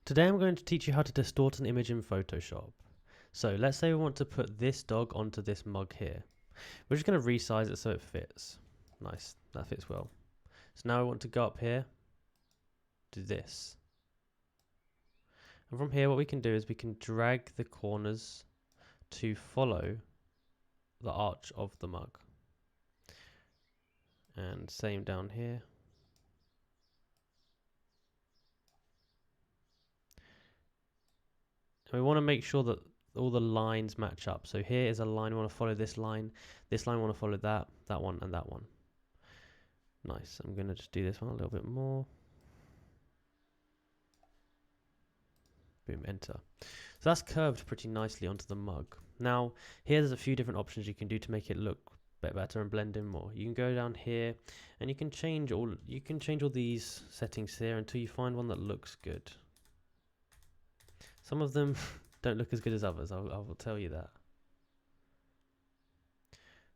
Today I'm going to teach you how to distort an image in Photoshop. So let's say we want to put this dog onto this mug here. We're just going to resize it so it fits. Nice, that fits well. So now I want to go up here, do this. And from here what we can do is we can drag the corners to follow the arch of the mug. And same down here. And we want to make sure that all the lines match up. So here is a line, we want to follow this line we want to follow that one, and that one. Nice, I'm going to just do this one a little bit more. Boom, enter. So that's curved pretty nicely onto the mug. Now, here there's a few different options you can do to make it look a bit better and blend in more. You can go down here and you can change all these settings here until you find one that looks good. Some of them don't look as good as others, I will tell you that.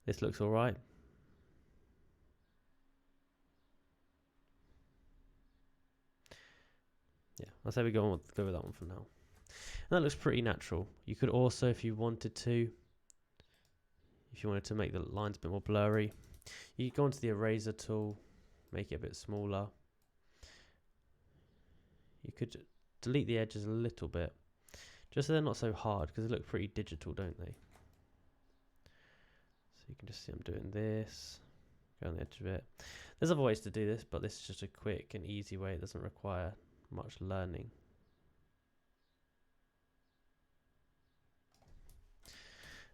This looks alright. Yeah, I'll say we go with that one for now. And that looks pretty natural. You could also, if you wanted to make the lines a bit more blurry, you could go onto the eraser tool, make it a bit smaller. You could delete the edges a little bit, just so they're not so hard, because they look pretty digital, don't they? So you can just see I'm doing this, go on the edge of it. There's other ways to do this, but this is just a quick and easy way. It doesn't require much learning.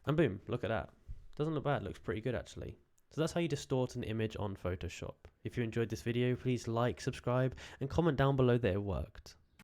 And boom, look at that. Doesn't look bad, looks pretty good actually. So that's how you distort an image on Photoshop. If you enjoyed this video, please like, subscribe, and comment down below that it worked.